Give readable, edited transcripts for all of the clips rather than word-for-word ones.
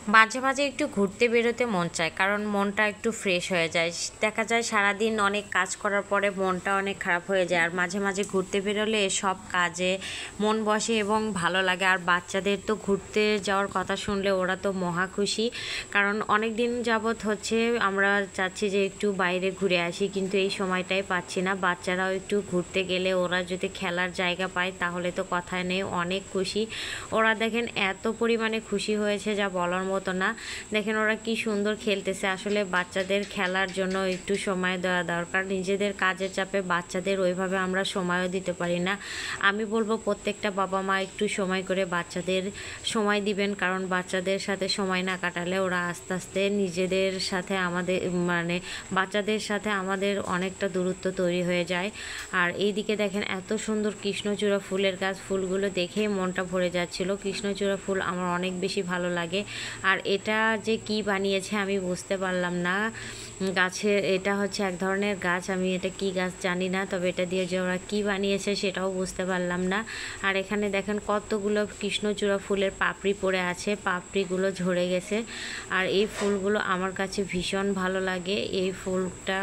মাঝে মাঝে একটু ঘুরতে বেরোতে মন চায়, কারণ মনটা একটু ফ্রেশ হয়ে যায়। দেখা যায় সারাদিন অনেক কাজ করার পরে মনটা অনেক খারাপ হয়ে যায়, আর মাঝে মাঝে ঘুরতে বেরোলে সব কাজে মন বসে এবং ভালো লাগে। আর বাচ্চাদের তো ঘুরতে যাওয়ার কথা শুনলে ওরা তো মহা খুশি, কারণ অনেক দিন যাবৎ হচ্ছে আমরা চাচ্ছি যে একটু বাইরে ঘুরে আসি, কিন্তু এই সময়টাই পাচ্ছি না। বাচ্চারাও একটু ঘুরতে গেলে ওরা যদি খেলার জায়গা পায় তাহলে তো কথাই নেই, অনেক খুশি। ওরা দেখেন এত পরিমাণে খুশি হয়েছে যা বলার মতো না। দেখেন ওরা কি সুন্দর খেলতেছে। আসলে বাচ্চাদের খেলার জন্য একটু সময় দেওয়া দরকার। নিজেদের কাজের চাপে বাচ্চাদের ওইভাবে আমরা সময়ও দিতে পারি না। আমি বলবো প্রত্যেকটা বাবা মা একটু সময় করে বাচ্চাদের সময় দিবেন, কারণ বাচ্চাদের সাথে সময় না কাটালে ওরা আস্তে আস্তে নিজেদের সাথে আমাদের মানে বাচ্চাদের সাথে আমাদের অনেকটা দূরত্ব তৈরি হয়ে যায়। আর এইদিকে দেখেন এত সুন্দর কৃষ্ণচূড়া ফুলের গাছ, ফুলগুলো দেখেই মনটা ভরে যাচ্ছিল। কৃষ্ণচূড়া ফুল আমার অনেক বেশি ভালো লাগে। আর এটা যে কি বানিয়েছে আমি বুঝতে পারলাম না। গাছের এটা হচ্ছে এক ধরনের গাছ, আমি এটা কি গাছ জানি না, তবে এটা দিয়ে যে ওরা কী বানিয়েছে সেটাও বুঝতে পারলাম না। আর এখানে দেখেন কতগুলো কৃষ্ণচূড়া ফুলের পাপড়ি পড়ে আছে, পাপড়িগুলো ঝরে গেছে। আর এই ফুলগুলো আমার কাছে ভীষণ ভালো লাগে। এই ফুলটা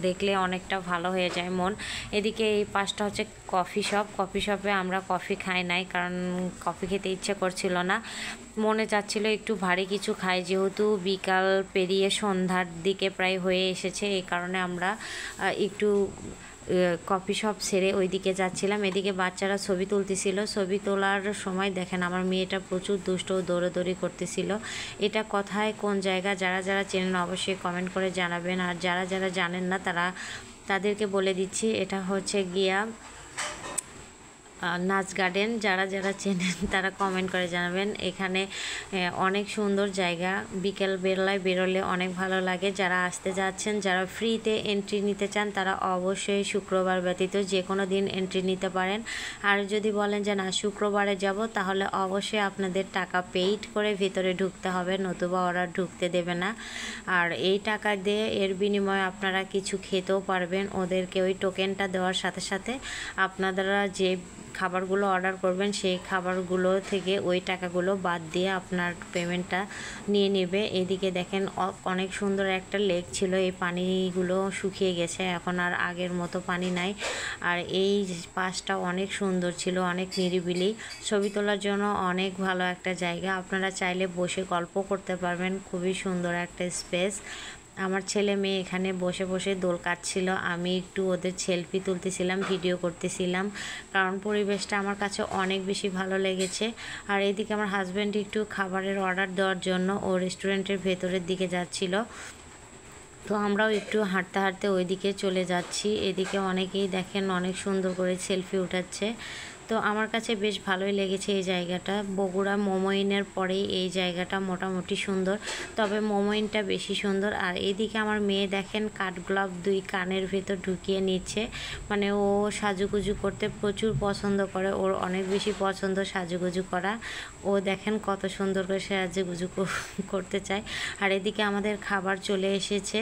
দেখলে অনেকটা ভালো হয়ে যায় মন। এদিকে এই পাশটা হচ্ছে কফি শপ। কফি শপে আমরা কফি খাই নাই, কারণ কফি খেতে ইচ্ছে করছিল না, মনে চাচ্ছিল একটু ভারী কিছু খাই। যেহেতু বিকাল পেরিয়ে সন্ধ্যার দিকে প্রায় হয়ে এসেছে, এই কারণে আমরা একটু কফি শপ সেরে ওইদিকে যাচ্ছিলাম। এদিকে বাচ্চারা ছবি তুলতেছিল। ছবি তোলার সময় দেখেন আমার মেয়েটা প্রচুর দুষ্ট দৌড়াদৌড়ি করতেছিল। এটা কোথায় কোন জায়গা, যারা যারা চেনেন অবশ্যই কমেন্ট করে জানাবেন, আর যারা যারা জানেন না তাদেরকে বলে দিচ্ছি, এটা হচ্ছে গিয়া নাচ গার্ডেন। যারা যারা চেনেন তারা কমেন্ট করে জানাবেন। এখানে অনেক সুন্দর জায়গা, বিকেল বেলায় বেরোলে অনেক ভালো লাগে। যারা আসতে যাচ্ছেন, যারা ফ্রিতে এন্ট্রি নিতে চান, তারা অবশ্যই শুক্রবার ব্যতীত যে কোনো দিন এন্ট্রি নিতে পারেন। আর যদি বলেন যে না শুক্রবারে যাব, তাহলে অবশ্যই আপনাদের টাকা পেইড করে ভিতরে ঢুকতে হবে, নতুবা ওরা ঢুকতে দেবে না। আর এই টাকা দিয়ে এর বিনিময়ে আপনারা কিছু খেতেও পারবেন। ওদেরকে ওই টোকেনটা দেওয়ার সাথে সাথে আপনারা যে খাবারগুলো অর্ডার করবেন সেই খাবারগুলো থেকে ওই টাকাগুলো বাদ দিয়ে আপনার পেমেন্টটা নিয়ে নেবে। এদিকে দেখেন অনেক সুন্দর একটা লেক ছিল, এই পানিগুলো শুকিয়ে গেছে, এখন আর আগের মতো পানি নাই। আর এই পাশটা অনেক সুন্দর ছিল, অনেক নিরিবিলি, ছবি তোলার জন্য অনেক ভালো একটা জায়গা। আপনারা চাইলে বসে গল্প করতে পারবেন, খুবই সুন্দর একটা স্পেস। আমার ছেলে মেয়ে এখানে বসে বসে দোল কাটছিল, আমি একটু ওদের সেলফি তুলতেছিলাম, ভিডিও করতেছিলাম, কারণ পরিবেশটা আমার কাছে অনেক বেশি ভালো লেগেছে। আর এদিকে আমার হাজব্যান্ড একটু খাবারের অর্ডার দেওয়ার জন্য ও রেস্টুরেন্টের ভেতরের দিকে যাচ্ছিল, তো আমরাও একটু হাঁটতে হাঁটতে ওই দিকে চলে যাচ্ছি। এদিকে অনেকেই দেখেন অনেক সুন্দর করে সেলফি উঠাচ্ছে। তো আমার কাছে বেশ ভালোই লেগেছে এই জায়গাটা। বগুড়া মোমোইনের পরেই এই জায়গাটা মোটামুটি সুন্দর, তবে মোমোইনটা বেশি সুন্দর। আর এইদিকে আমার মেয়ে দেখেন কাঠগোলাপ 2 কানের ভেতর ঢুকিয়ে নিচ্ছে, মানে ও সাজুগুজু করতে প্রচুর পছন্দ করে, ওর অনেক বেশি পছন্দ সাজুগুজু করা। ও দেখেন কত সুন্দর করে সাজুগুজু করতে চায়। আর এদিকে আমাদের খাবার চলে এসেছে।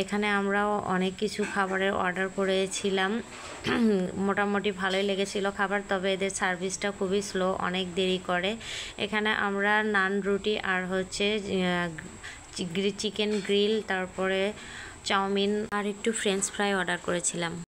এখানে আমরাও অনেক কিছু খাবারের অর্ডার করেছিলাম, মোটামুটি ভালোই লেগেছিল খাবার, তবে এদের সার্ভিসটা খুবই স্লো, অনেক দেরি করে। এখানে আমরা নান রুটি আর হচ্ছে চিকেন গ্রিল, তারপরে চাউমিন আর একটু ফ্রেঞ্চ ফ্রাই অর্ডার করেছিলাম।